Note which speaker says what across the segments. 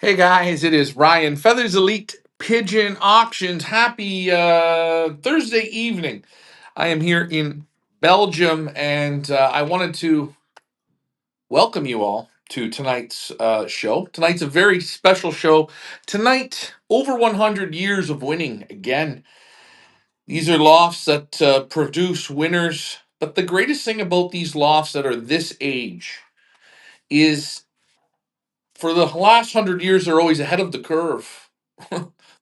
Speaker 1: Hey guys, it is Ryan, Feathers Elite Pigeon Auctions. Happy Thursday evening. I am here in Belgium and I wanted to welcome you all to tonight's show. Tonight's a very special show. Tonight, over 100 years of winning again. These are lofts that produce winners. But the greatest thing about these lofts that are this age is for the last 100 years, they're always ahead of the curve.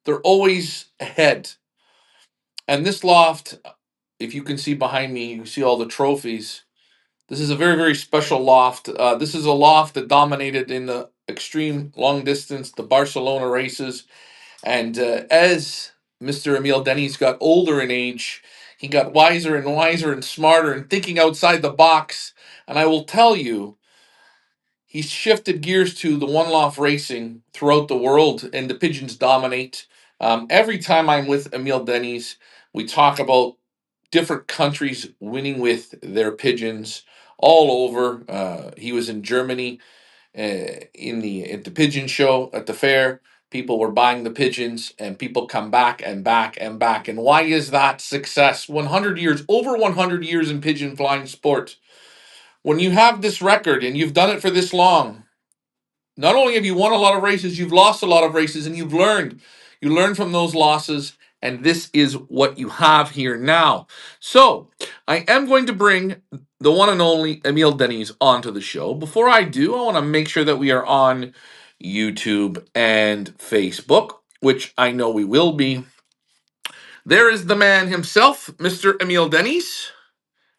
Speaker 1: They're always ahead. And this loft, if you can see behind me, you see all the trophies. This is a very, very special loft. This is a loft that dominated in the extreme long distance, the Barcelona races. And as Mr. Emiel Denys got older in age, he got wiser and wiser and smarter and thinking outside the box. And I will tell you, he's shifted gears to the one loft racing throughout the world, and the pigeons dominate. Every time I'm with Emiel Denys, we talk about different countries winning with their pigeons all over. He was in Germany at the pigeon show at the fair. People were buying the pigeons, and people come back and back and back. And why is that success? 100 years, over 100 years in pigeon flying sport. When you have this record and you've done it for this long, not only have you won a lot of races, you've lost a lot of races and you've learned. You learn from those losses, and this is what you have here now. So, I am going to bring the one and only Emiel Denys onto the show. Before I do, I want to make sure that we are on YouTube and Facebook, which I know we will be. There is the man himself, Mr. Emiel Denys.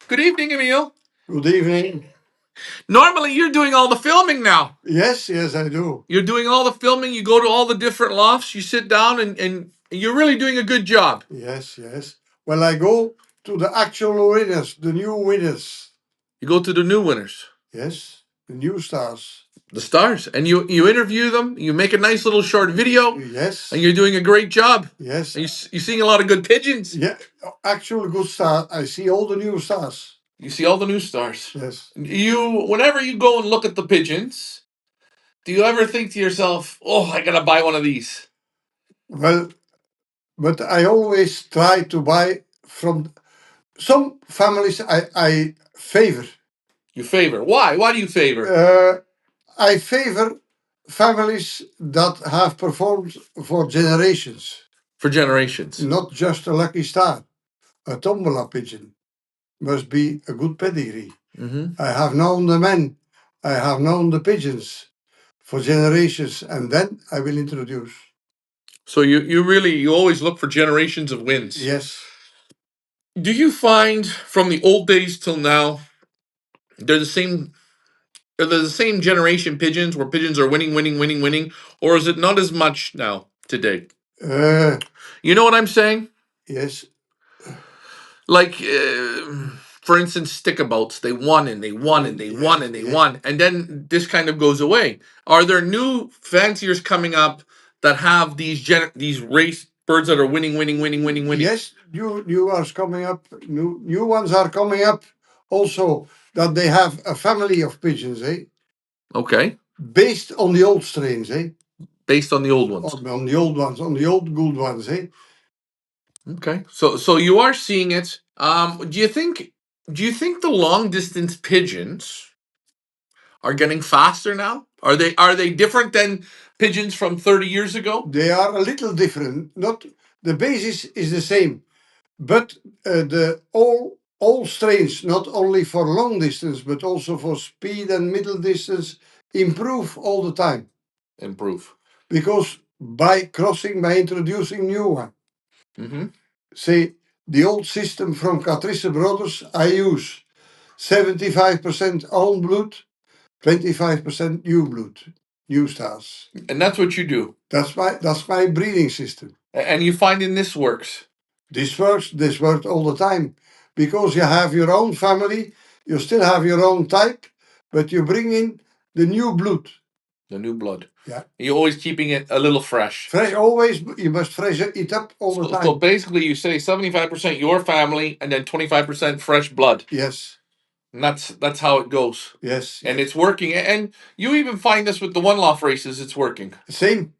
Speaker 1: Good evening, Emiel.
Speaker 2: Good evening.
Speaker 1: Normally, you're doing all the filming now.
Speaker 2: Yes, I do.
Speaker 1: You're doing all the filming. You go to all the different lofts. You sit down and you're really doing a good job.
Speaker 2: Yes. Well, I go to the actual winners, the new winners.
Speaker 1: You go to the new winners,
Speaker 2: Yes, the new stars.
Speaker 1: the stars, and you interview them. You make a nice little short video,
Speaker 2: Yes,
Speaker 1: and you're doing a great job.
Speaker 2: yes.
Speaker 1: And you're seeing a lot of good pigeons.
Speaker 2: Yeah, actual good stars. I see all the new stars.
Speaker 1: You see all the new stars.
Speaker 2: Yes.
Speaker 1: Whenever you go and look at the pigeons, do you ever think to yourself, "Oh, I gotta buy one of these"?
Speaker 2: Well, but I always try to buy from some families I favor.
Speaker 1: You favor. Why? Why do you favor?
Speaker 2: I favor families that have performed for generations,
Speaker 1: For generations.
Speaker 2: not just a lucky star. A tombola pigeon must be a good pedigree.
Speaker 1: Mm-hmm.
Speaker 2: I have known the men, I have known the pigeons for generations, and then I will introduce.
Speaker 1: So you always look for generations of wins.
Speaker 2: Yes.
Speaker 1: Do you find from the old days till now, they're the same? Are they the same generation pigeons where pigeons are winning, or is it not as much now today?
Speaker 2: Uh,
Speaker 1: You know what I'm saying?
Speaker 2: yes.
Speaker 1: Like, for instance, stickabouts. They won and they won and they won and they won, and then this kind of goes away. Are there new fanciers coming up that have these race birds that are winning?
Speaker 2: Yes, new ones coming up. New ones are coming up. Also, that they have a family of pigeons,
Speaker 1: Okay,
Speaker 2: based on the old strains,
Speaker 1: based on the old ones.
Speaker 2: on the old ones, on the old good ones,
Speaker 1: Okay, so you are seeing it. Do you think the long distance pigeons are getting faster now? Are they different than pigeons from 30 years ago?
Speaker 2: They are a little different. Not the basis is the same, but the all strains, not only for long distance but also for speed and middle distance, improve all the time.
Speaker 1: Improve.
Speaker 2: Because by introducing new one.
Speaker 1: Mm-hmm.
Speaker 2: Say the old system from Catrice Brothers, I use 75% own blood, 25% new blood, new stars.
Speaker 1: And that's what you do.
Speaker 2: That's my breeding system.
Speaker 1: And you find in this works.
Speaker 2: This works all the time. Because you have your own family, you still have your own type, but you bring in the new blood.
Speaker 1: The new blood.
Speaker 2: Yeah.
Speaker 1: You're always keeping it a little fresh.
Speaker 2: Fresh, always, you must fresh it up all the time.
Speaker 1: So basically you say 75% your family and then 25% fresh blood.
Speaker 2: Yes.
Speaker 1: And that's how it goes.
Speaker 2: Yes,
Speaker 1: And
Speaker 2: yes.
Speaker 1: it's working. And you even find this with the one loft races, it's working.
Speaker 2: Same,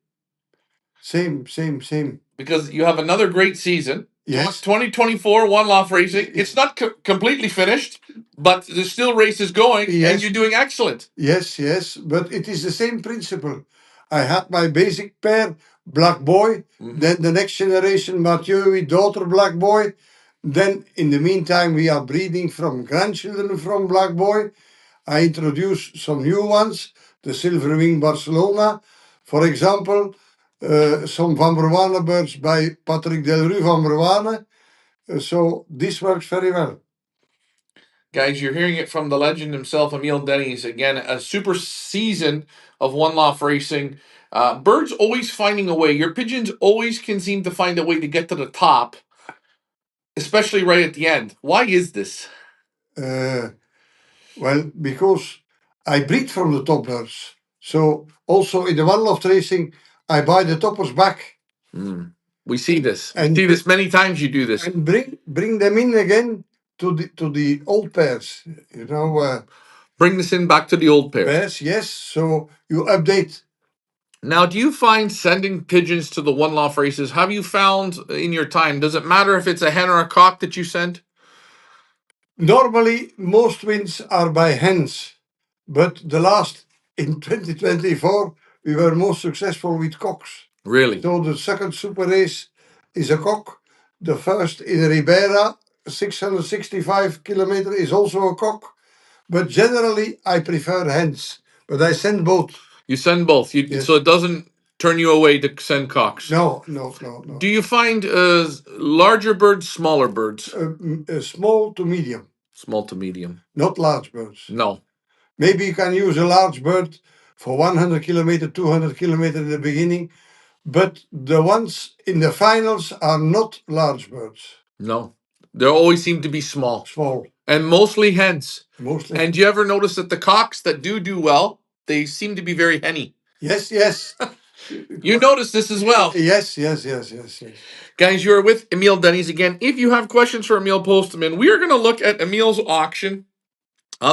Speaker 2: same.
Speaker 1: Because you have another great season.
Speaker 2: Yes.
Speaker 1: 2024 one loft racing. It's not completely finished, but there's still races going, and
Speaker 2: Yes.
Speaker 1: you're doing excellent.
Speaker 2: Yes, but it is the same principle. I had my basic pair, black boy, then the next generation, Mathieu, daughter, black boy. Then, in the meantime, we are breeding from grandchildren from black boy. I introduce some new ones, the silver wing Barcelona, for example, some Van Berwane birds by Patrick Delru van Berwane. So this works very well.
Speaker 1: Guys, you're hearing it from the legend himself, Emiel Denys. Again, a super season of one loft racing. Birds always finding a way. Your pigeons always can seem to find a way to get to the top, especially right at the end. Why is this?
Speaker 2: Well, because I breed from the top birds. So also in the one loft racing, I buy the toppers back.
Speaker 1: We see this. We
Speaker 2: And
Speaker 1: see this many times. You do this.
Speaker 2: and bring them in again to the old pairs. You know,
Speaker 1: Bring this in back to the old pairs.
Speaker 2: pairs. Yes. So you update.
Speaker 1: Now, do you find sending pigeons to the one loft races? Have you found in your time? Does it matter if it's a hen or a cock that you send?
Speaker 2: Normally, most wins are by hens, but the last in 2024 we were most successful with cocks.
Speaker 1: Really?
Speaker 2: So the second super race is a cock. The first in Ribera, 665 kilometer, is also a cock. But generally, I prefer hens. But I send both.
Speaker 1: You send both.
Speaker 2: Yes.
Speaker 1: So it doesn't turn you away to send cocks.
Speaker 2: No.
Speaker 1: Do you find larger birds, smaller birds?
Speaker 2: Small to medium,
Speaker 1: Small to medium.
Speaker 2: not large birds.
Speaker 1: No.
Speaker 2: Maybe you can use a large bird for 100 kilometer, 200 kilometer in the beginning, but the ones in the finals are not large birds.
Speaker 1: No. They always seem to be small.
Speaker 2: Small.
Speaker 1: And mostly hens.
Speaker 2: Mostly.
Speaker 1: And do you ever notice that the cocks that do well, they seem to be very henny?
Speaker 2: Yes.
Speaker 1: You notice this as well.
Speaker 2: Yes.
Speaker 1: Guys, you are with Emiel Denys again. If you have questions for Emiel, post them in. We are going to look at Emiel's auction.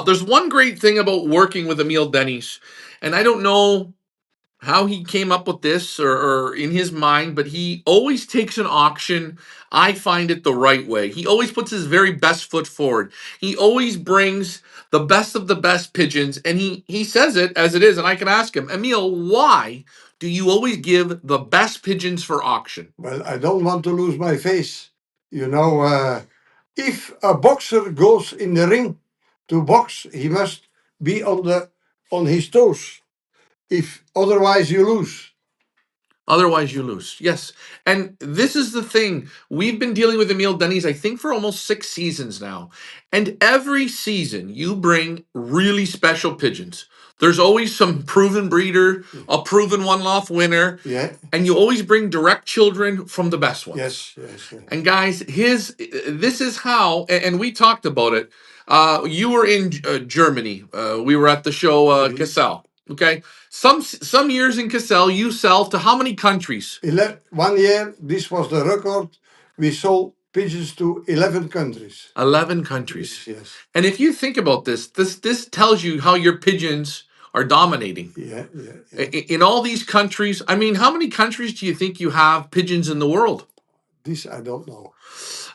Speaker 1: There's one great thing about working with Emiel Denys, and I don't know how he came up with this or in his mind, but he always takes an auction. I find it the right way. He always puts his very best foot forward. He always brings the best of the best pigeons, and he says it as it is. And I can ask him, Emiel, why do you always give the best pigeons for auction?
Speaker 2: Well, I don't want to lose my face. You know, if a boxer goes in the ring to box, he must be on his toes. If otherwise you lose.
Speaker 1: Otherwise, you lose. Yes. And this is the thing. We've been dealing with Emiel Denys, I think, for almost 6 seasons now. And every season, you bring really special pigeons. There's always some proven breeder, a proven one loft winner.
Speaker 2: Yeah.
Speaker 1: And you always bring direct children from the best ones.
Speaker 2: Yes.
Speaker 1: And guys, this is how, and we talked about it. You were in Germany. We were at the show Cassel. Okay, some years in Cassel, you sell to how many countries?
Speaker 2: 1 year, this was the record. We sold pigeons to 11 countries.
Speaker 1: 11 countries.
Speaker 2: Yes.
Speaker 1: And if you think about this tells you how your pigeons are dominating.
Speaker 2: Yeah.
Speaker 1: In all these countries, I mean, how many countries do you think you have pigeons in the world?
Speaker 2: This I don't know.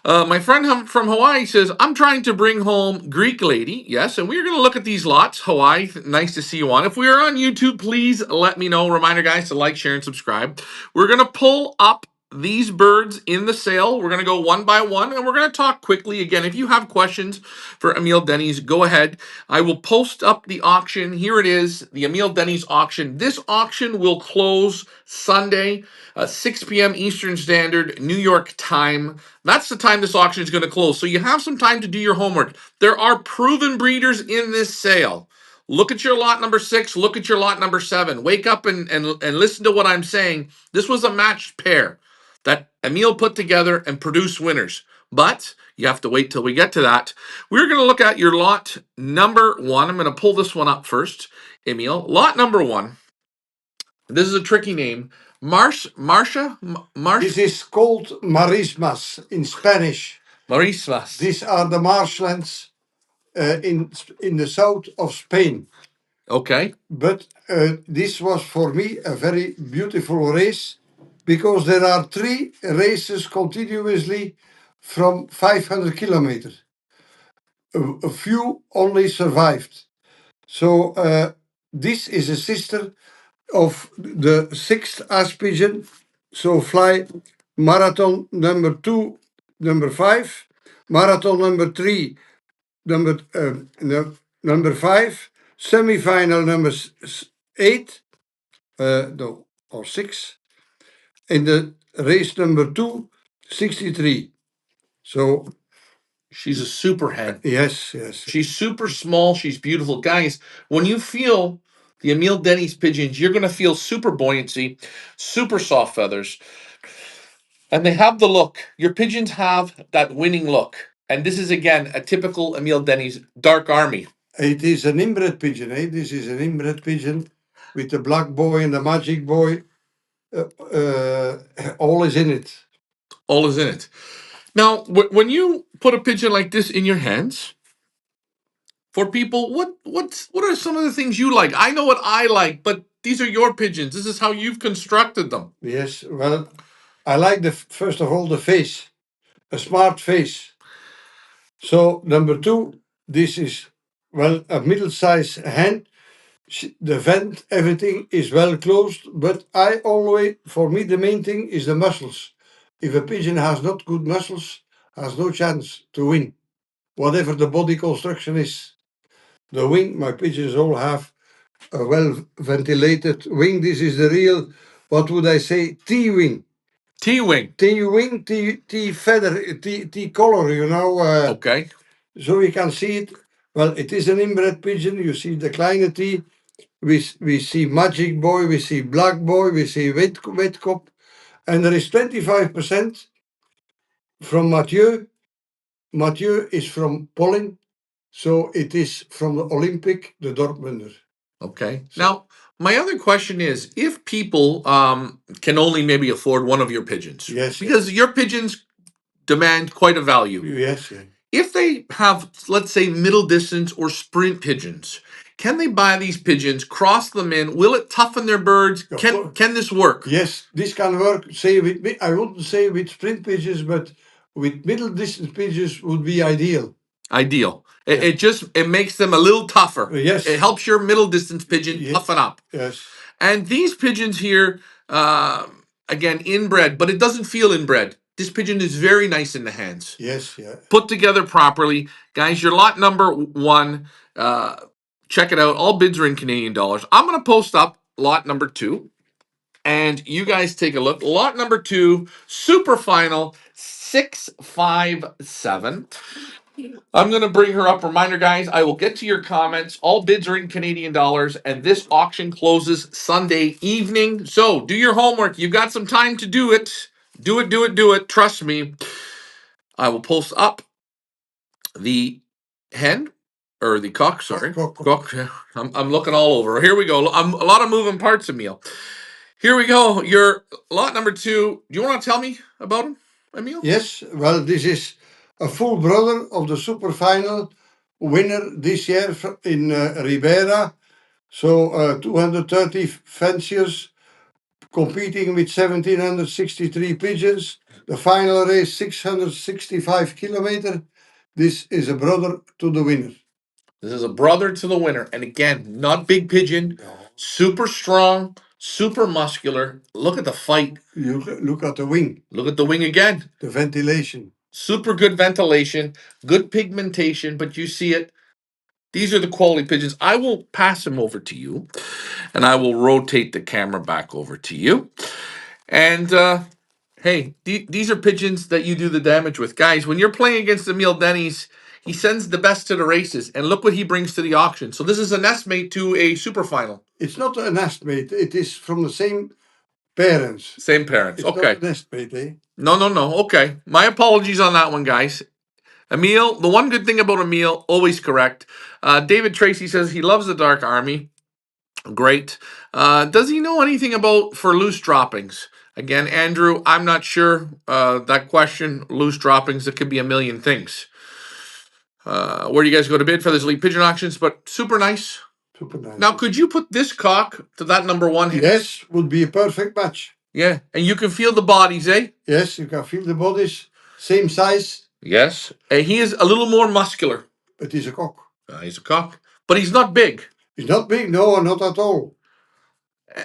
Speaker 1: My friend from Hawaii says, I'm trying to bring home Greek lady. Yes, and we're going to look at these lots. Hawaii, nice to see you on. If we are on YouTube, please let me know. Reminder, guys, to like, share, and subscribe. We're going to pull up these birds in the sale. We're going to go one by one, and we're going to talk quickly. Again, if you have questions for Emiel Denys, go ahead. I will post up the auction. Here it is, the Emiel Denys auction. This auction will close Sunday, 6 p.m. Eastern Standard, New York time. That's the time this auction is going to close. So you have some time to do your homework. There are proven breeders in this sale. Look at your lot number 6. Look at your lot number 7. Wake up and listen to what I'm saying. This was a matched pair that Emiel put together and produced winners. But you have to wait till we get to that. We're going to look at your lot number 1. I'm going to pull this one up first, Emiel. Lot number 1. This is a tricky name. Marcia?
Speaker 2: This is called Marismas in Spanish.
Speaker 1: Marismas.
Speaker 2: These are the marshlands in the south of Spain.
Speaker 1: Okay.
Speaker 2: But this was for me a very beautiful race because there are three races continuously from 500 kilometers. A few only survived. So this is a sister of the sixth ash pigeon. So fly marathon number 2, number 5, marathon number 3, number 5, semi-final number 8, no, or 6, in the race number 2, 63. So
Speaker 1: She's a super hen.
Speaker 2: yes, yes.
Speaker 1: She's super small. She's beautiful. Guys, when you feel the Emiel Denys pigeons, you're going to feel super buoyancy, super soft feathers, and they have the look. Your pigeons have that winning look. And this is, again, a typical Emiel Denys dark army.
Speaker 2: It is an inbred pigeon, eh? This is an inbred pigeon with the black boy and the magic boy. All is in it.
Speaker 1: All is in it. Now, when you put a pigeon like this in your hands, for people, what are some of the things you like? I know what I like, but these are your pigeons. This is how you've constructed them.
Speaker 2: Yes, well, I like the first of all the face, a smart face. So number 2, this is well a middle-sized hen. The vent, everything is well closed, but I always, for me, the main thing is the muscles. If a pigeon has not good muscles, has no chance to win, whatever the body construction is. The wing, my pigeons all have a well ventilated wing. This is the real, what would I say, T wing.
Speaker 1: T wing.
Speaker 2: T wing, T feather, T color, you know.
Speaker 1: Okay.
Speaker 2: So you can see it. Well, it is an inbred pigeon. You see the kleine T. We see magic boy, we see black boy, we see wit cop. And there is 25% from Mathieu. Mathieu is from Polling. So it is from the Olympic, the Dortmunder.
Speaker 1: Okay. Now, my other question is, if people can only maybe afford one of your pigeons,
Speaker 2: Yes,
Speaker 1: because your pigeons demand quite a value.
Speaker 2: yes, yes.
Speaker 1: If they have, let's say, middle distance or sprint pigeons, can they buy these pigeons, cross them in? Will it toughen their birds?
Speaker 2: Of
Speaker 1: Can
Speaker 2: course.
Speaker 1: can this work?
Speaker 2: Yes, this can work. Say with I wouldn't say with sprint pigeons, but with middle distance pigeons would be ideal.
Speaker 1: Ideal. It,
Speaker 2: Yeah.
Speaker 1: it just it makes them a little tougher.
Speaker 2: Yes.
Speaker 1: It helps your middle distance pigeon
Speaker 2: Ye-
Speaker 1: toughen up.
Speaker 2: Yes.
Speaker 1: And these pigeons here, again, inbred, but it doesn't feel inbred. This pigeon is very nice in the hands.
Speaker 2: Yes. Yeah.
Speaker 1: Put together properly. Guys, your lot number 1, check it out. All bids are in Canadian dollars. I'm going to post up lot number 2, and you guys take a look. Lot number 2, Superfinal 657. I'm going to bring her up. Reminder, guys, I will get to your comments. All bids are in Canadian dollars, and this auction closes Sunday evening. So do your homework. You've got some time to do it. Do it, do it, do it. Trust me. I will post up the hen or the cock. Sorry, cock. I'm looking all over. Here we go. A lot of moving parts, Emiel. Here we go. Your lot number 2. Do you want to tell me about him, Emiel?
Speaker 2: Yes. Well, this is a full brother of the Superfinal winner this year in Ribera. So 230 fanciers competing with 1763 pigeons. The final race 665 kilometer. This is a brother to the winner.
Speaker 1: This is a brother to the winner. And again, not big pigeon, super strong, super muscular. Look at the fight.
Speaker 2: You look at the wing,
Speaker 1: Look at the wing again.
Speaker 2: the ventilation.
Speaker 1: Super good ventilation, good pigmentation, but you see it. These are the quality pigeons. I will pass them over to you, and I will rotate the camera back over to you. And hey, these are pigeons that you do the damage with. Guys, when you're playing against Emiel Denys, he sends the best to the races, and look what he brings to the auction. So this is a nestmate to a super final.
Speaker 2: It's not a nestmate. It is from the same parents.
Speaker 1: Same parents.
Speaker 2: It's
Speaker 1: Okay.
Speaker 2: not a nestmate, eh?
Speaker 1: No. Okay. My apologies on that one, guys. Emiel, the one good thing about Emiel, always correct. David Tracy says he loves the Dark Army. Great. Does he know anything about for loose droppings? Again, Andrew, I'm not sure. That question, loose droppings, it could be a million things. Where do you guys go to bid? Feathers Elite Pigeon Auctions, but super nice.
Speaker 2: Super nice.
Speaker 1: Now, could you put this cock to that number one hand?
Speaker 2: Yes, would be a perfect match.
Speaker 1: Yeah, and you can feel the bodies, eh?
Speaker 2: Yes, you can feel the bodies, same size.
Speaker 1: Yes, and he is a little more muscular.
Speaker 2: But he's a cock.
Speaker 1: He's a cock, but he's not big.
Speaker 2: He's not big, no, not at all.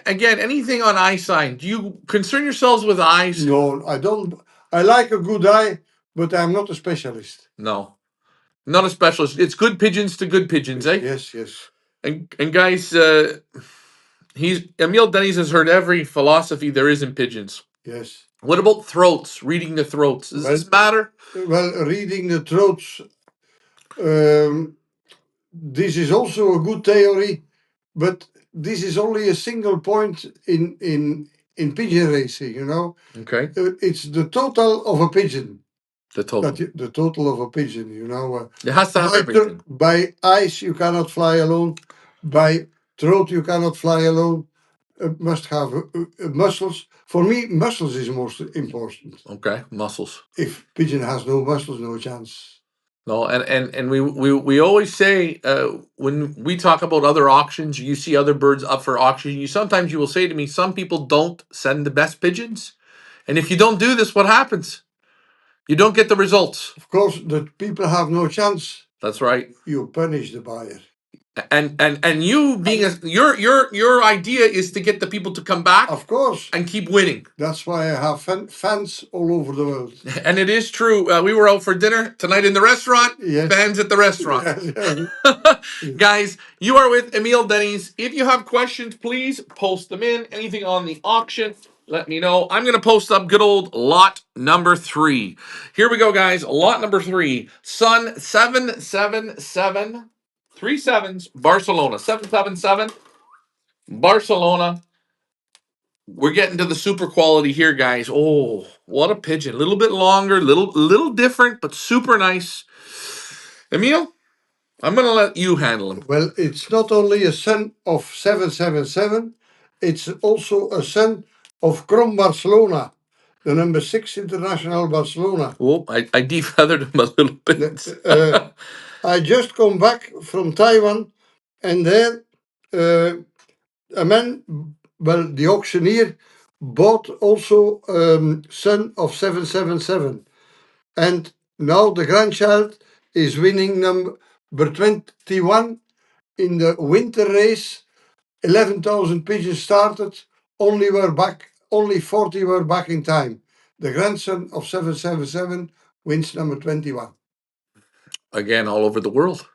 Speaker 1: Again, anything on eye sign? Do you concern yourselves with eyes?
Speaker 2: No, I don't. I like a good eye, but I'm not a specialist.
Speaker 1: No, not a specialist. It's good pigeons to good pigeons, eh?
Speaker 2: Yes, yes.
Speaker 1: And guys, Emiel Denys has heard every philosophy there is in pigeons.
Speaker 2: Yes.
Speaker 1: What about throats? Reading the throats. Does this matter?
Speaker 2: Well, reading the throats. This is also a good theory, but this is only a single point in pigeon racing. You know,
Speaker 1: Okay.
Speaker 2: It's the total of a pigeon.
Speaker 1: The total.
Speaker 2: The total of a pigeon. You know,
Speaker 1: it has to have everything.
Speaker 2: By eyes you cannot fly alone. By throat you cannot fly alone. Must have muscles. For me, muscles is most important.
Speaker 1: Okay, muscles.
Speaker 2: If pigeon has no muscles, no chance.
Speaker 1: No, and we always say when we talk about other auctions, you see other birds up for auction. Sometimes you will say to me, some people don't send the best pigeons, and if you don't do this, what happens? You don't get the results.
Speaker 2: Of course, the people have no chance.
Speaker 1: That's right.
Speaker 2: You punish the buyer.
Speaker 1: And you being your idea is to get the people to come back,
Speaker 2: of course,
Speaker 1: and keep winning.
Speaker 2: That's why I have fans all over the world.
Speaker 1: And it is true. We were out for dinner tonight in the restaurant.
Speaker 2: Yes.
Speaker 1: Fans at the restaurant.
Speaker 2: Yes.
Speaker 1: Guys, you are with Emiel Denys. If you have questions, please post them in. Anything on the auction, let me know. I'm going to post up good old lot number 3. Here we go, guys. Lot number 3. Sun 777. 3 sevens, Barcelona. 777, Barcelona. We're getting to the super quality here, guys. Oh, what a pigeon. A little bit longer, little different, but super nice. Emiel, I'm going to let you handle him.
Speaker 2: Well, it's not only a son of 777, it's also a son of Krom Barcelona, the number 6 international Barcelona.
Speaker 1: Oh, I defeathered him a little bit.
Speaker 2: I just come back from Taiwan, and there a man, well, the auctioneer, bought also son of 777. And now the grandchild is winning number 21 in the winter race. 11,000 pigeons started, only 40 were back in time. The grandson of 777 wins number 21.
Speaker 1: Again, all over the world.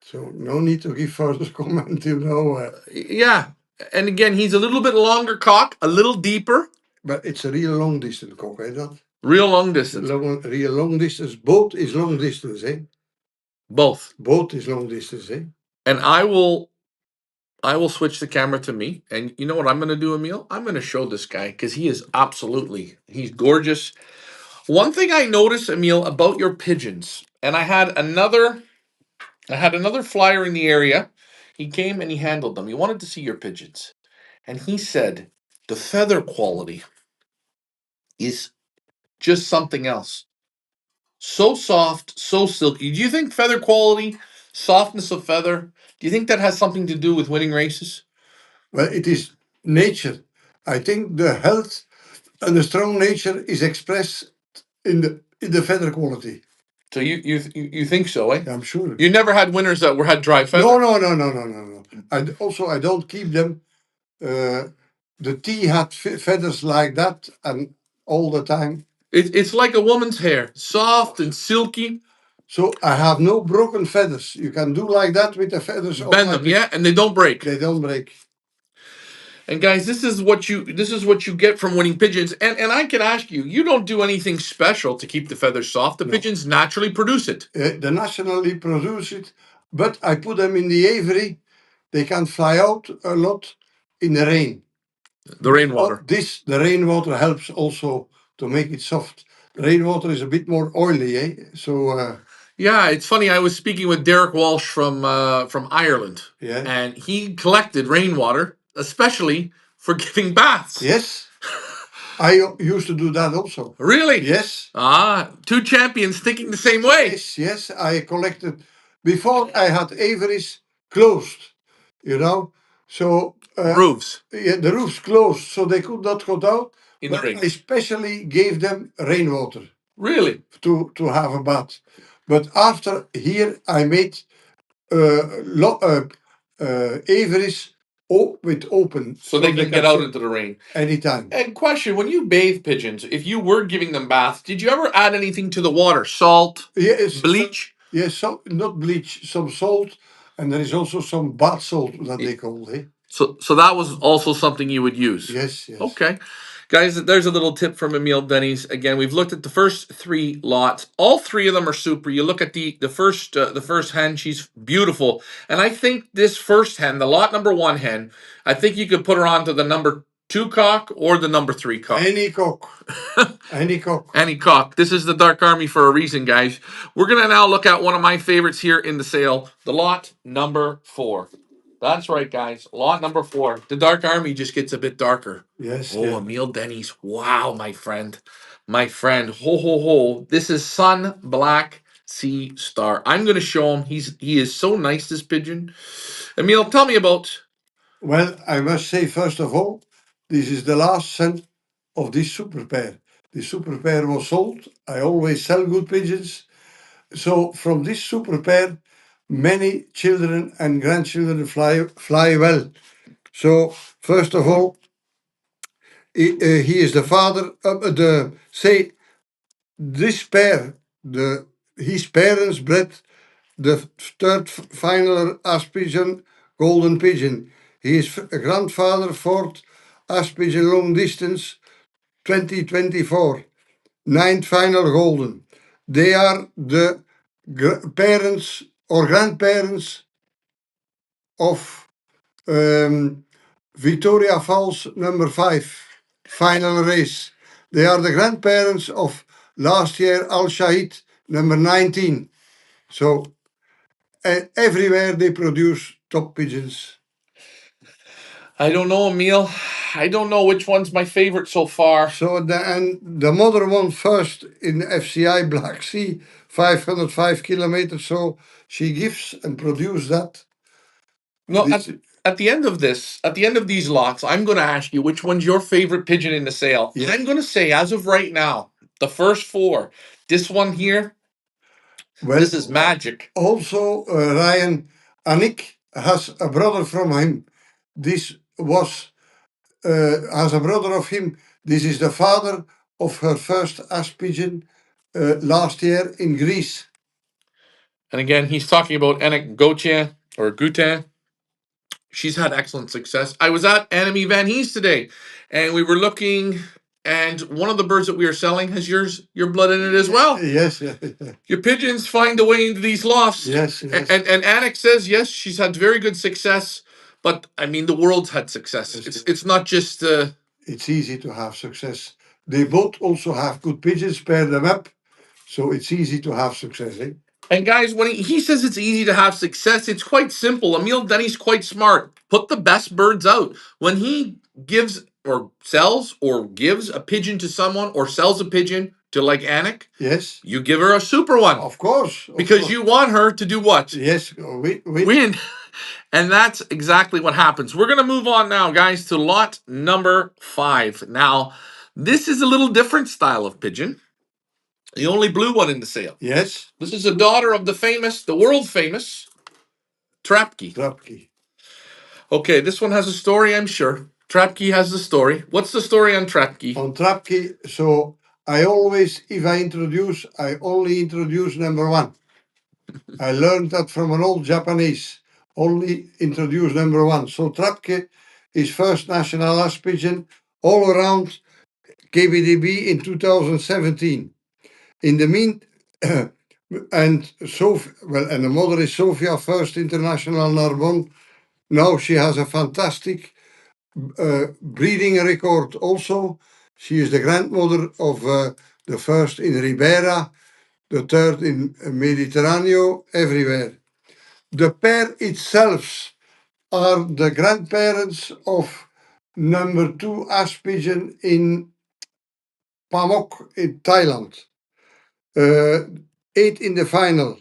Speaker 2: So no need to give further comment, you know.
Speaker 1: Yeah, and again, he's a little bit longer cock, a little deeper.
Speaker 2: But it's a real long distance cock, eh? That?
Speaker 1: Real long distance.
Speaker 2: Real long distance. Both is long distance, eh?
Speaker 1: Both.
Speaker 2: Both is long distance, eh?
Speaker 1: And I will switch the camera to me. And you know what I'm going to do, Emiel? I'm going to show this guy because he's gorgeous. One thing I noticed, Emiel, about your pigeons, and I had another flyer in the area. He came and he handled them. He wanted to see your pigeons. And he said the feather quality is just something else. So soft, so silky. Do you think feather quality, softness of feather, do you think that has something to do with winning races?
Speaker 2: Well, it is nature. I think the health and the strong nature is expressed in the feather quality.
Speaker 1: So you think so, eh?
Speaker 2: I'm sure.
Speaker 1: You never had winners that had dry feather?
Speaker 2: No. I don't keep them. The tea had feathers like that, and all the time.
Speaker 1: It's like a woman's hair, soft and silky.
Speaker 2: So I have no broken feathers. You can do like that with the feathers.
Speaker 1: Bend them, yeah, and they don't break.
Speaker 2: They don't break.
Speaker 1: And guys, this is what you get from winning pigeons. And I can ask you, you don't do anything special to keep the feathers soft. The pigeons naturally produce it.
Speaker 2: They naturally produce it, but I put them in the aviary. They can fly out a lot in the rain.
Speaker 1: The rainwater.
Speaker 2: The rainwater helps also to make it soft. The rainwater is a bit more oily, eh? So
Speaker 1: yeah, it's funny. I was speaking with Derek Walsh from Ireland,
Speaker 2: yeah,
Speaker 1: and he collected rainwater, especially for giving baths.
Speaker 2: Yes, I used to do that also.
Speaker 1: Really?
Speaker 2: Yes.
Speaker 1: Ah, two champions thinking the same way.
Speaker 2: Yes, yes. I collected before I had Avery's closed, you know. So
Speaker 1: Roofs
Speaker 2: yeah, the roofs closed, so they could not go down.
Speaker 1: in the
Speaker 2: But
Speaker 1: ring.
Speaker 2: I especially gave them rainwater
Speaker 1: Really?
Speaker 2: to have a bath. But after here, I made Avery's with open,
Speaker 1: So they can get out into the rain.
Speaker 2: anytime.
Speaker 1: And question, when you bathe pigeons, if you were giving them baths, did you ever add anything to the water? Salt,
Speaker 2: Yes,
Speaker 1: bleach?
Speaker 2: yes, some not bleach, some salt, and there is also some bath salt that they call it.
Speaker 1: So that was also something you would use.
Speaker 2: Yes, yes.
Speaker 1: Okay. Guys, there's a little tip from Emiel Denys. Again, we've looked at the first three lots. All three of them are super. You look at the first hen, she's beautiful. And I think this first hen, the lot number one hen, I think you could put her onto the number 2 cock or the number 3 cock.
Speaker 2: Any cock, any cock.
Speaker 1: Any cock. This is the Dark Army for a reason, guys. We're going to now look at one of my favorites here in the sale, the lot number 4. That's right, guys. Lot number 4. The Dark Army just gets a bit darker.
Speaker 2: Yes.
Speaker 1: Oh,
Speaker 2: Yeah.
Speaker 1: Emiel Denys. Wow, my friend. My friend. Ho, ho, ho. This is Sun Black Sea Star. I'm going to show him. He is so nice, this pigeon. Emiel, tell me about...
Speaker 2: Well, I must say, first of all, this is the last son of this super pair. The super pair was sold. I always sell good pigeons. So from this super pair, many children and grandchildren fly well. So first of all, he is the father of the say this pair. His parents bred the third final Aspigen golden pigeon. He is a grandfather fourth Aspigen long distance 2024. Ninth final golden. They are the parents or grandparents of Victoria Falls number 5 final race. They are the grandparents of last year Al Shahid number 19. So everywhere they produce top pigeons.
Speaker 1: I don't know, Emiel. I don't know which one's my favorite so far.
Speaker 2: So the mother won first in FCI Black Sea, 505 kilometers. So she gives and produces that.
Speaker 1: No, at the end of these lots, I'm going to ask you which one's your favorite pigeon in the sale.
Speaker 2: Yeah.
Speaker 1: I'm going to say, as of right now, the first 4. This one here,
Speaker 2: Well,
Speaker 1: this is magic.
Speaker 2: also, Ryan, Anik has a brother from him. This was has a brother of him. This is the father of her first ash pigeon last year in Greece.
Speaker 1: And again, he's talking about Anik Gauthier or Goutin. She's had excellent success. I was at Annemie Van Hees today, and we were looking, and one of the birds that we are selling has your blood in it as well.
Speaker 2: Yes.
Speaker 1: Your pigeons find a way into these lofts.
Speaker 2: Yes.
Speaker 1: And Anik says, yes, she's had very good success, but I mean, the world's had success. It's not just...
Speaker 2: It's easy to have success. They both also have good pigeons, pair them up, so it's easy to have success. Eh?
Speaker 1: And guys, when he says it's easy to have success, it's quite simple. Emiel Denys quite smart. Put the best birds out. When he gives or sells or gives a pigeon to someone or sells a pigeon to like Anik,
Speaker 2: Yes,
Speaker 1: you give her a super one.
Speaker 2: of course.
Speaker 1: Because you want her to do what?
Speaker 2: Yes,
Speaker 1: win. And that's exactly what happens. We're going to move on now, guys, to lot number 5. Now, this is a little different style of pigeon. The only blue one in the sale.
Speaker 2: Yes.
Speaker 1: This is a daughter of the world famous Trapke.
Speaker 2: Trapke.
Speaker 1: Okay, this one has a story, I'm sure. Trapke has a story. What's the story on Trapke?
Speaker 2: On Trapke, so I always, if I only introduce number 1. I learned that from an old Japanese. Only introduce number 1. So Trapke is first national ash pigeon all around KBDB in 2017. In the mean, and the mother is Sophia, first international Narbonne. Now she has a fantastic breeding record also. She is the grandmother of the first in Ribera, the third in Mediterraneo, everywhere. The pair itself are the grandparents of number 2 ash pigeon in Pamok in Thailand. 8 in the final.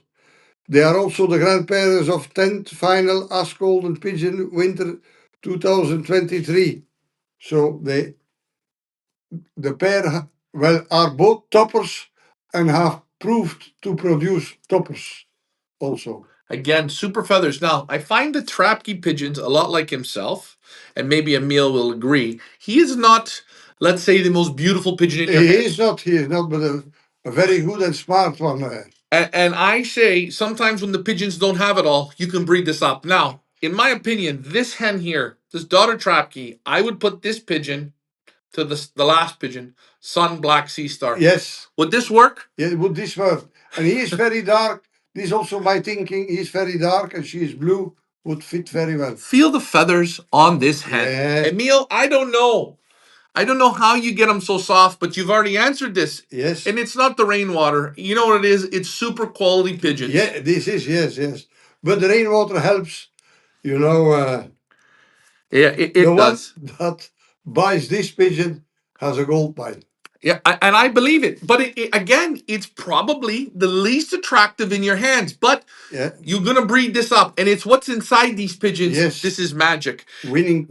Speaker 2: They are also the grandparents of 10th final Ask Golden Pigeon Winter 2023. So the pair are both toppers and have proved to produce toppers also.
Speaker 1: Again, super feathers. Now, I find the Trapke pigeons a lot like himself, and maybe Emil will agree. He is not, let's say, the most beautiful pigeon in your
Speaker 2: He
Speaker 1: hand.
Speaker 2: is not, but a very good and smart one.
Speaker 1: And I say sometimes when the pigeons don't have it all, you can breed this up. Now, in my opinion, this hen here, this daughter Trapke, I would put this pigeon to the last pigeon, Sun Black Sea Star.
Speaker 2: Yes.
Speaker 1: Would this work?
Speaker 2: Yeah, would this work? And he is very dark. This is also my thinking. He's very dark and she is blue. Would fit very well.
Speaker 1: Feel the feathers on this hen.
Speaker 2: Yeah.
Speaker 1: Emil, I don't know. I don't know how you get them so soft, but you've already answered this.
Speaker 2: Yes.
Speaker 1: And it's not the rainwater. You know what it is? It's super quality pigeons.
Speaker 2: Yeah, this is, yes. But the rainwater helps, you know.
Speaker 1: Yeah, it
Speaker 2: the
Speaker 1: does.
Speaker 2: one that buys this pigeon has a gold mine.
Speaker 1: Yeah, and I believe it. But again, it's probably the least attractive in your hands. But
Speaker 2: Yeah.
Speaker 1: you're going to breed this up. And it's what's inside these pigeons.
Speaker 2: Yes.
Speaker 1: This is magic.
Speaker 2: Winning.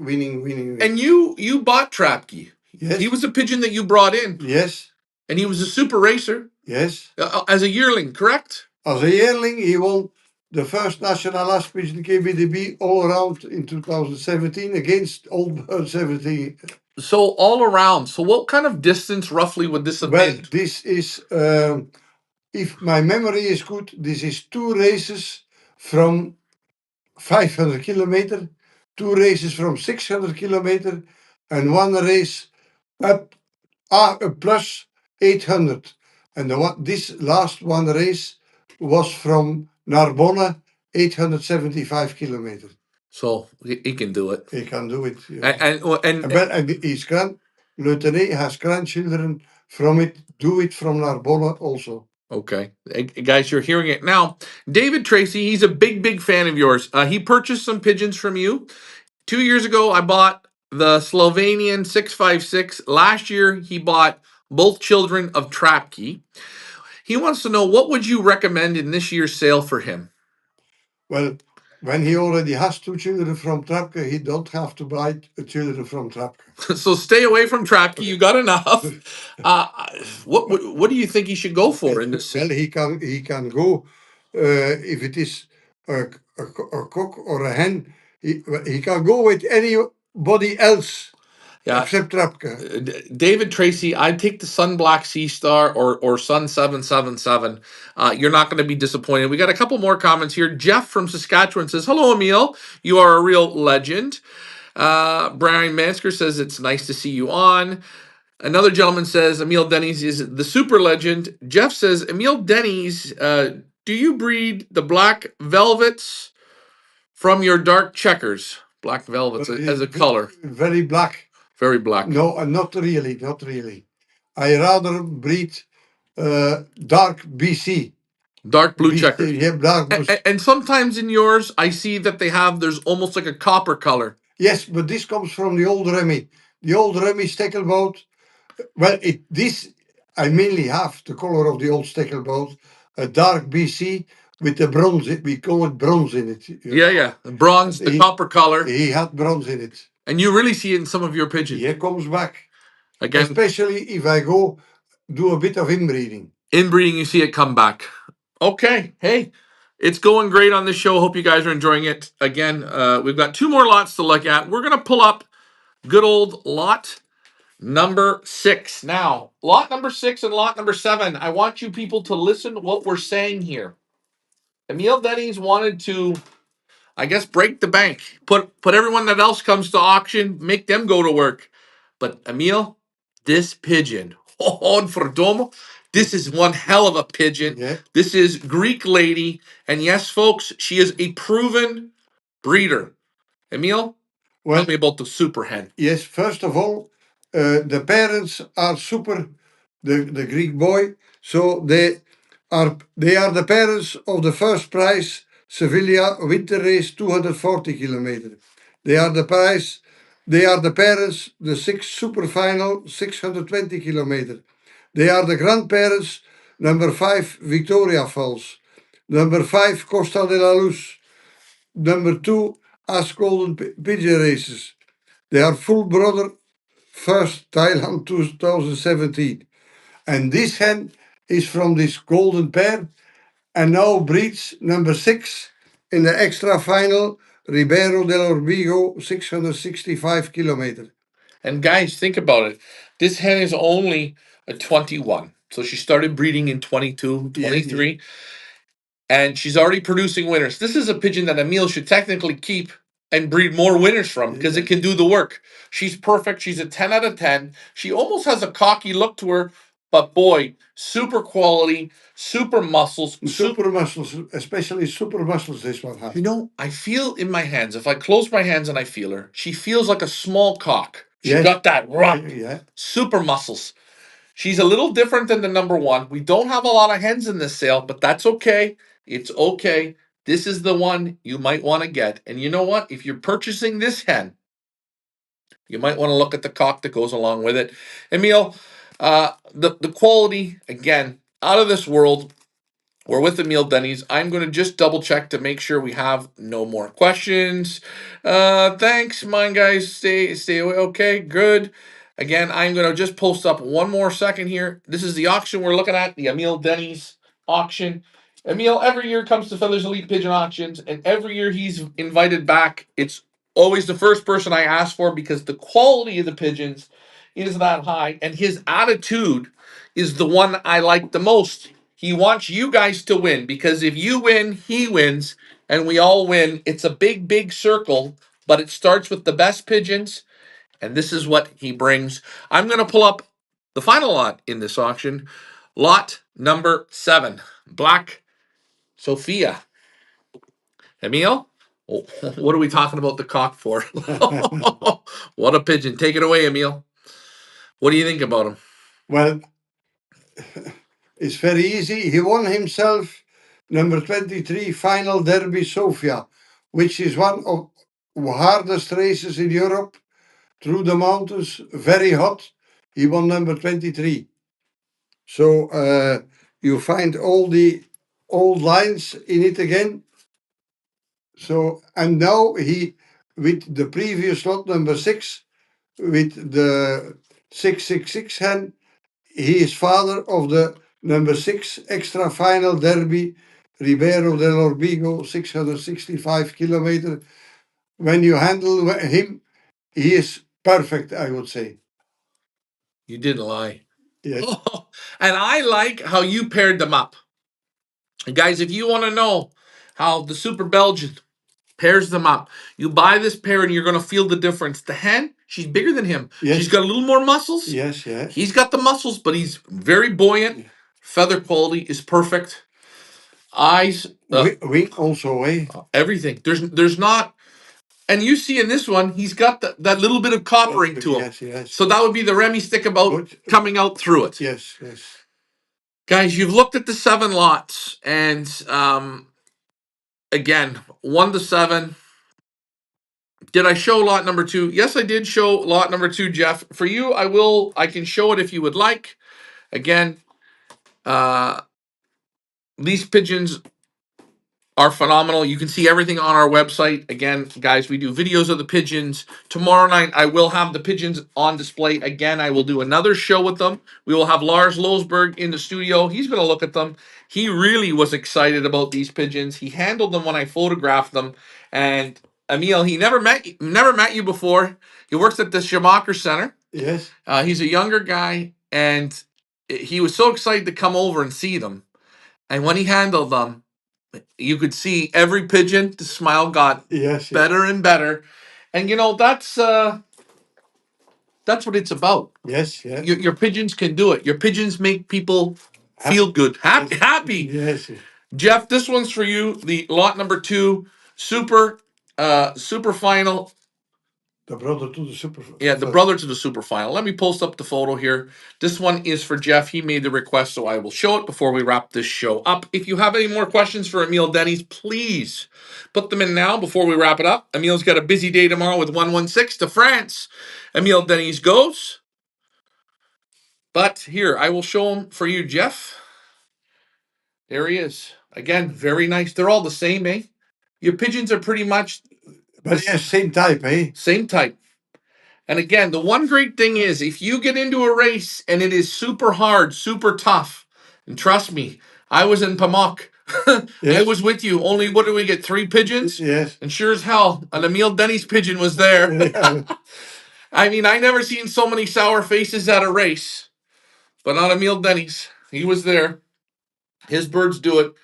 Speaker 1: And you bought Trapke.
Speaker 2: Yes.
Speaker 1: He was a pigeon that you brought in.
Speaker 2: Yes.
Speaker 1: And he was a super racer.
Speaker 2: Yes.
Speaker 1: As a yearling, correct?
Speaker 2: As a yearling, he won the first national last pigeon KBDB all around in 2017 against Old Bird 17.
Speaker 1: So all around. So what kind of distance roughly would this have been?
Speaker 2: This is, if my memory is good, this is 2 races from 500 kilometer, 2 races from 600 kilometer, and 1 race up plus 800. And this last one race was from Narbonne, 875 kilometers.
Speaker 1: So he can do it.
Speaker 2: He can do it.
Speaker 1: And
Speaker 2: his Lieutenant has grandchildren from it, do it from Narbonne also.
Speaker 1: Okay. Guys, you're hearing it now. David Tracy, he's a big fan of yours. He purchased some pigeons from you. 2 years ago, I bought the Slovenian 656. Last year, he bought both children of Trapke. He wants to know, what would you recommend in this year's sale for him?
Speaker 2: Well, when he already has 2 children from Trapke, he don't have to buy children from Trapke.
Speaker 1: So stay away from Trapke. You got enough. What do you think he should go for in this?
Speaker 2: Well, he can go if it is a cock or a hen. He can go with anybody else.
Speaker 1: Yeah.
Speaker 2: Except Trapke.
Speaker 1: David Tracy, I'd take the Sun Black Sea Star or Sun 777. You're not going to be disappointed. We got a couple more comments here. Jeff from Saskatchewan says, "Hello, Emil. You are a real legend." Brian Mansker says, "It's nice to see you on." Another gentleman says, "Emiel Denys is the super legend." Jeff says, "Emiel Denys, do you breed the black velvets from your dark checkers?" Black velvets as a color.
Speaker 2: Very black.
Speaker 1: Very black.
Speaker 2: No, not really. I rather breed dark BC.
Speaker 1: Dark blue checkers.
Speaker 2: Yeah, dark blue.
Speaker 1: And sometimes in yours, I see that there's almost like a copper color.
Speaker 2: Yes, but this comes from the old Remy. The old Remy stekkelboot. Well, I mainly have the color of the old stekkelboot, a dark BC with the bronze. We call it bronze in it.
Speaker 1: Yeah. The bronze, the copper color.
Speaker 2: He had bronze in it.
Speaker 1: And you really see it in some of your pigeons.
Speaker 2: He comes back.
Speaker 1: Again,
Speaker 2: especially if I go do a bit of inbreeding.
Speaker 1: Inbreeding, you see it come back. Okay. Hey, it's going great on this show. Hope you guys are enjoying it. Again, we've got 2 more lots to look at. We're going to pull up good old lot number 6. Now, lot number 6 and lot number 7, I want you people to listen to what we're saying here. Emiel Denys wanted to, I guess, break the bank. Put everyone that else comes to auction, make them go to work. But Emiel, this pigeon, verdomme, this is one hell of a pigeon.
Speaker 2: Yeah.
Speaker 1: This is Greek lady. And yes, folks, she is a proven breeder. Emiel, tell me about the super hen.
Speaker 2: Yes, first of all, the parents are super, the Greek boy. So they are the parents of the first prize Sevilla winter race 240 kilometers. They are the parents, the 6th Superfinal 620 kilometers. They are the grandparents. Number 5, Victoria Falls. Number 5, Costa de la Luz. Number 2, As Golden Pigeon Races. They are full brother, first Thailand 2017. And this hen is from this golden pair and now breeds number 6 in the extra final, Ribeiro del Orbigo, 665 kilometer.
Speaker 1: And guys, think about it. This hen is only a 21. So she started breeding in 22, 23.
Speaker 2: Yes.
Speaker 1: And she's already producing winners. This is a pigeon that Emiel should technically keep and breed more winners from because it can do the work. She's perfect. She's a 10 out of 10. She almost has a cocky look to her, but boy, super quality, super muscles.
Speaker 2: Super muscles, especially super muscles, this one has.
Speaker 1: You know, I feel in my hands, if I close my hands and I feel her, she feels like a small cock. She
Speaker 2: Yes.
Speaker 1: got that rump.
Speaker 2: Yeah.
Speaker 1: Super muscles. She's a little different than the number one. We don't have a lot of hens in this sale, but that's okay. It's okay. This is the one you might want to get. And you know what? If you're purchasing this hen, you might want to look at the cock that goes along with it. Emiel, the quality, again, out of this world. We're with Emiel Denys. I'm going to just double check to make sure we have no more questions. Thanks, mine guys. Stay away. Okay, good. Again, I'm going to just post up one more second here. This is the auction we're looking at, the Emiel Denys auction. Emiel every year comes to Feathers Elite Pigeon Auctions, and every year he's invited back. It's always the first person I ask for because the quality of the pigeons is that high, and his attitude is the one I like the most. He wants you guys to win because if you win, he wins, and we all win. It's a big, big circle, but it starts with the best pigeons, and this is what he brings. I'm going to pull up the final lot in this auction. Lot number 7, Black Sophia. Emiel, what are we talking about the cock for? What a pigeon. Take it away, Emiel. What do you think about him?
Speaker 2: Well, it's very easy. He won himself number 23 final derby Sophia, which is one of hardest races in Europe, through the mountains, very hot. He won number 23. So you find all the old lines in it again. So, and now he, with the previous lot number 6, with the 666 hen, he is father of the number 6 extra final derby, Ribeiro del Orbigo, 665 kilometer. When you handle him, he is perfect, I would say.
Speaker 1: You didn't lie.
Speaker 2: Yes.
Speaker 1: And I like how you paired them up. Guys, if you want to know how the Super Belgian pairs them up, you buy this pair and you're going to feel the difference. The hen, she's bigger than him.
Speaker 2: Yes.
Speaker 1: She's got a little more muscles.
Speaker 2: Yes, yes.
Speaker 1: He's got the muscles, but he's very buoyant. Feather quality is perfect. Eyes,
Speaker 2: Wing also, eh?
Speaker 1: everything. There's not, and you see in this one, he's got that little bit of coppering to him.
Speaker 2: Yes, yes.
Speaker 1: So that would be the Remy stick about coming out through it.
Speaker 2: Yes, yes.
Speaker 1: Guys, you've looked at the 7 lots, and again, 1 to 7. Did I show lot number 2? Yes, I did show lot number 2, Jeff. For you, I can show it if you would like. Again, these pigeons are phenomenal. You can see everything on our website. Again, guys, we do videos of the pigeons. Tomorrow night, I will have the pigeons on display. Again, I will do another show with them. We will have Lars Losberg in the studio. He's going to look at them. He really was excited about these pigeons. He handled them when I photographed them. And Emiel, he never met you before. He works at the Schumacher Center.
Speaker 2: Yes.
Speaker 1: He's a younger guy, and he was so excited to come over and see them. And when he handled them, you could see every pigeon, the smile got better and better. And you know, that's what it's about.
Speaker 2: Yes, yes.
Speaker 1: Your pigeons can do it. Your pigeons make people feel good. Happy.
Speaker 2: Yes.
Speaker 1: Jeff, this one's for you. The lot number 2, super final.
Speaker 2: The brother to the super.
Speaker 1: Yeah, the brother to the super final. Let me post up the photo here. This one is for Jeff. He made the request, so I will show it before we wrap this show up. If you have any more questions for Emiel Denys, please put them in now before we wrap it up. Emiel's got a busy day tomorrow with 116 to France. Emiel Denys goes. But here, I will show him for you, Jeff. There he is. Again, very nice. They're all the same, eh? Your pigeons are pretty much
Speaker 2: But yes, same type, eh?
Speaker 1: same type. And again, the one great thing is if you get into a race and it is super hard, super tough, and trust me, I was in Pamuk. I
Speaker 2: Yes.
Speaker 1: was with you. Only what did we get? 3 pigeons?
Speaker 2: Yes.
Speaker 1: And sure as hell, an Emiel Denys pigeon was there.
Speaker 2: Yeah.
Speaker 1: I mean, I never seen so many sour faces at a race, but not Emiel Denys. He was there. His birds do it.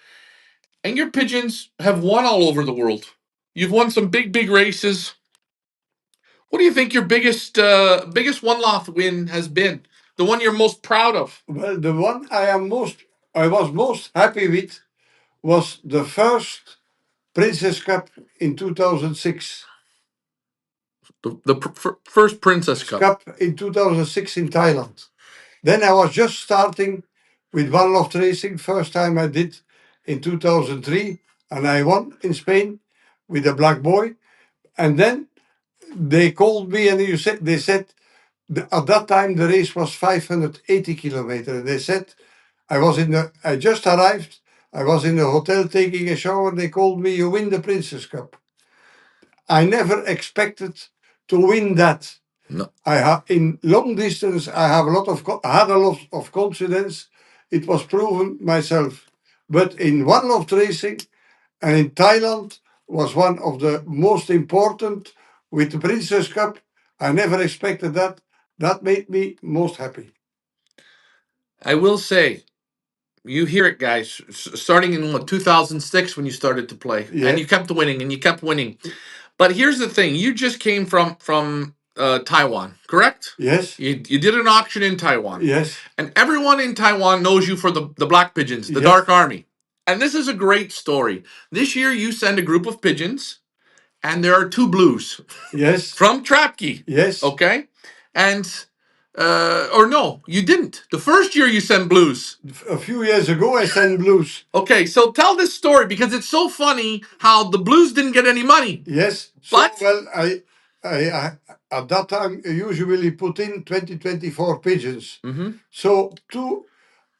Speaker 1: And your pigeons have won all over the world. You've won some big, big races. What do you think your biggest one loss win has been? The one you're most proud of?
Speaker 2: Well, the one I was most happy with was the first Princess Cup in 2006.
Speaker 1: The first Princess Cup.
Speaker 2: Cup in 2006 in Thailand. Then I was just starting with One Loft Racing. First time I did in 2003, and I won in Spain with a black boy. And then they called me and they said at that time the race was 580 kilometers. They said I just arrived. I was in the hotel taking a shower. They called me, you win the Princess Cup. I never expected to win that.
Speaker 1: No.
Speaker 2: In long distance, I had a lot of confidence. It was proven myself. But in one loft racing and in Thailand was one of the most important with the Princess Cup. I never expected that. That made me most happy.
Speaker 1: I will say, you hear it, guys. Starting in 2006 when you started to play,
Speaker 2: Yeah.
Speaker 1: and you kept winning and you kept winning. But here's the thing: you just came from Taiwan, correct?
Speaker 2: Yes.
Speaker 1: You did an auction in Taiwan.
Speaker 2: Yes.
Speaker 1: And everyone in Taiwan knows you for the black pigeons, the
Speaker 2: Yes.
Speaker 1: Dark Army. And this is a great story. This year you send a group of pigeons, and there are 2 blues.
Speaker 2: Yes.
Speaker 1: From Trapke.
Speaker 2: Yes.
Speaker 1: Okay? And or no, you didn't. The first year you sent blues.
Speaker 2: A few years ago, I sent blues.
Speaker 1: Okay, so tell this story because it's so funny how the blues didn't get any money.
Speaker 2: Yes.
Speaker 1: But
Speaker 2: so, well, I at that time usually put in 24 pigeons. So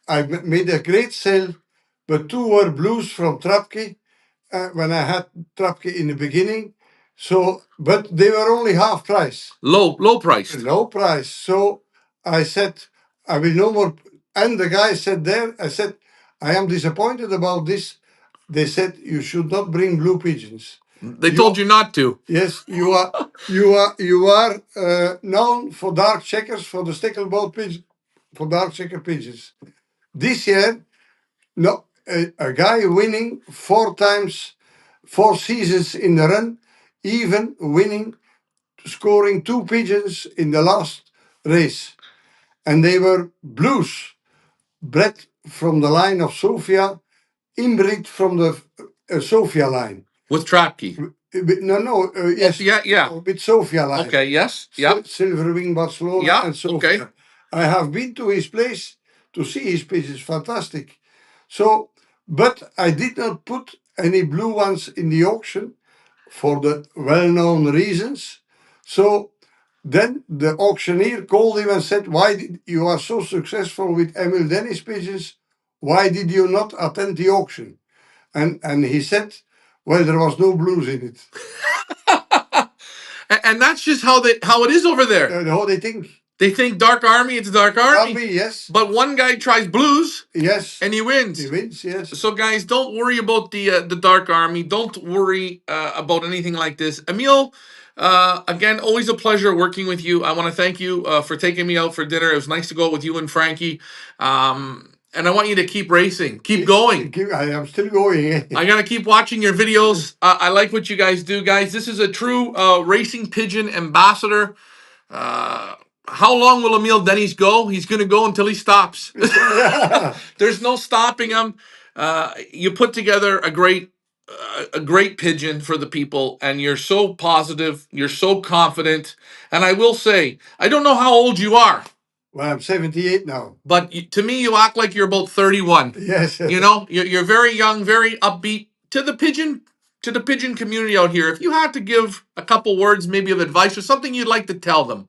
Speaker 2: I made a great sale, but 2 were blues from Trapke when I had Trapke in the beginning. So, but they were only half price.
Speaker 1: low priced.
Speaker 2: Low price. So I said, I will no more. And the guy said there, I said, I am disappointed about this. They said you should not bring blue pigeons.
Speaker 1: They told you not to.
Speaker 2: Yes, you are known for dark checkers for the stickleboat pigeon, for dark checker pigeons. This year, no, a guy winning 4 times, 4 seasons in the run, even winning, scoring 2 pigeons in the last race, and they were blues, bred from the line of Sophia, inbred from the Sophia line.
Speaker 1: With Trapke.
Speaker 2: No, yes.
Speaker 1: Yeah.
Speaker 2: With Sophia line.
Speaker 1: Okay, yes. Yeah.
Speaker 2: Silver Wing Barcelona
Speaker 1: Yeah,
Speaker 2: and Sophia.
Speaker 1: okay.
Speaker 2: I have been to his place to see his pigeons. Fantastic. So, but I did not put any blue ones in the auction for the well-known reasons. So then the auctioneer called him and said, why did you are so successful with Emiel Denys pigeons? Why did you not attend the auction? And he said, well, there was no blues in it.
Speaker 1: And that's just how it is over there.
Speaker 2: How they think.
Speaker 1: They think Dark Army, it's Dark Army.
Speaker 2: Yes.
Speaker 1: But one guy tries blues.
Speaker 2: Yes.
Speaker 1: And he wins.
Speaker 2: He wins, yes.
Speaker 1: So guys, don't worry about the Dark Army. Don't worry about anything like this. Emiel, again, always a pleasure working with you. I want to thank you for taking me out for dinner. It was nice to go with you and Frankie. And I want you to keep racing. Keep going.
Speaker 2: I am still going.
Speaker 1: I got to keep watching your videos. I like what you guys do, guys. This is a true racing pigeon ambassador. How long will Emiel Denys go? He's going to go until he stops. There's no stopping him. You put together a great pigeon for the people, and you're so positive. You're so confident. And I will say, I don't know how old you are.
Speaker 2: Well, I'm 78 now.
Speaker 1: But to me, you act like you're about 31.
Speaker 2: Yes.
Speaker 1: You know, you're very young, very upbeat. To the pigeon community out here, if you had to give a couple words maybe of advice or something you'd like to tell them.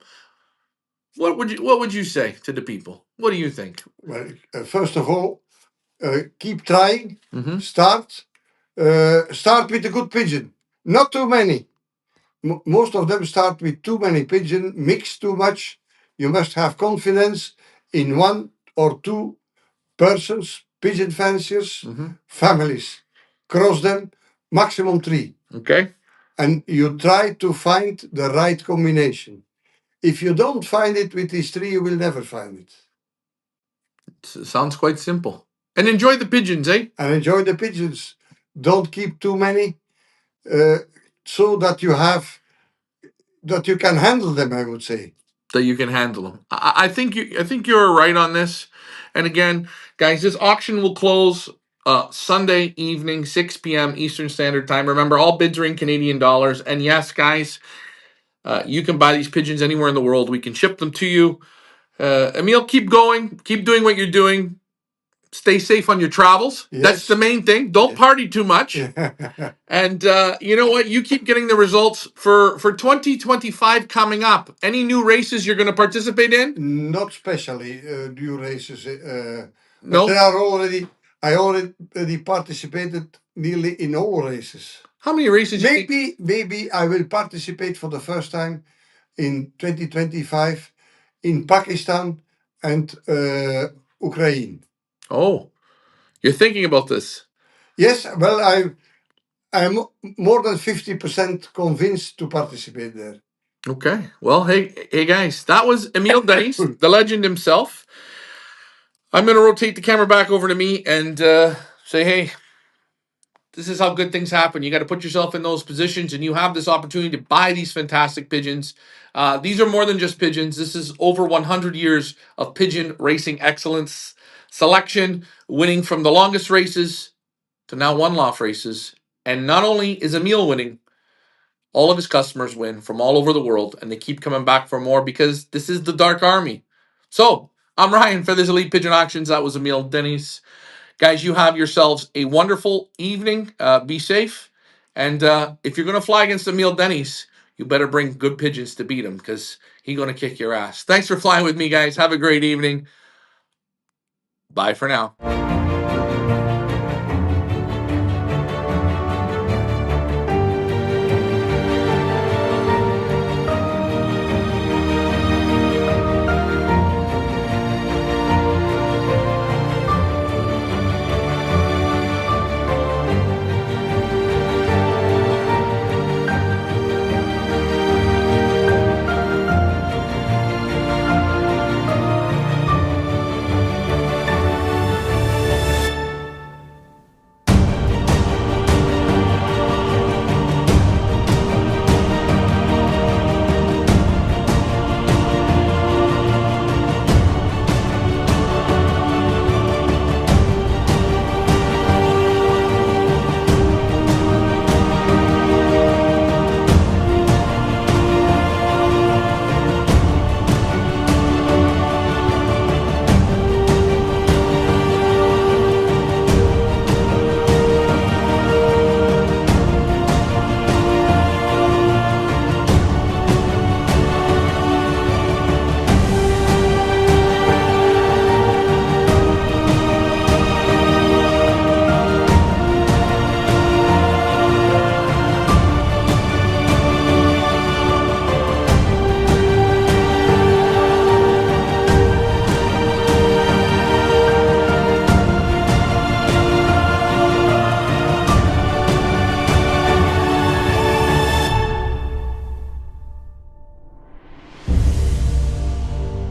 Speaker 1: What would you say to the people? What do you think?
Speaker 2: Well, first of all, keep trying.
Speaker 1: Mm-hmm.
Speaker 2: Start with a good pigeon. Not too many. Most of them start with too many pigeon, mix too much. You must have confidence in one or two persons, pigeon fanciers,
Speaker 1: Mm-hmm.
Speaker 2: families. Cross them, maximum three.
Speaker 1: Okay.
Speaker 2: And you try to find the right combination. If you don't find it with these three, you will never find it.
Speaker 1: Sounds quite simple. And enjoy the pigeons, eh?
Speaker 2: And enjoy the pigeons. Don't keep too many, uh, so that you can handle them, I would say.
Speaker 1: That you can handle them. I think you're right on this. And again, guys, this auction will close Sunday evening, 6 p.m. Eastern Standard Time. Remember, all bids are in Canadian dollars. And yes, guys, you can buy these pigeons anywhere in the world. We can ship them to you. Emil, keep going. Keep doing what you're doing. Stay safe on your travels. That's the
Speaker 2: Yes.
Speaker 1: main thing. Don't party too much. And you know what? You keep getting the results for 2025 coming up. Any new races you're going to participate in?
Speaker 2: Not specially new races, but
Speaker 1: No.
Speaker 2: I already participated nearly in all races.
Speaker 1: How many races?
Speaker 2: Maybe I will participate for the first time in 2025 in Pakistan and Ukraine.
Speaker 1: Oh, you're thinking about this.
Speaker 2: Yes, well, I'm more than 50% convinced to participate there.
Speaker 1: Okay. Well, hey guys, that was Emiel Denys, the legend himself. I'm going to rotate the camera back over to me and say, hey, this is how good things happen. You got to put yourself in those positions, and you have this opportunity to buy these fantastic pigeons. These are more than just pigeons. This is over 100 years of pigeon racing excellence, selection, winning from the longest races to now one-off races. And not only is Emil winning, all of his customers win from all over the world, and they keep coming back for more because this is the Dark Army. So I'm Ryan, Feathers Elite Pigeon Auctions. That was Emiel Denys. Guys, you have yourselves a wonderful evening. Be safe. And if you're going to fly against Emiel Denys, you better bring good pigeons to beat him because he's going to kick your ass. Thanks for flying with me, guys. Have a great evening. Bye for now.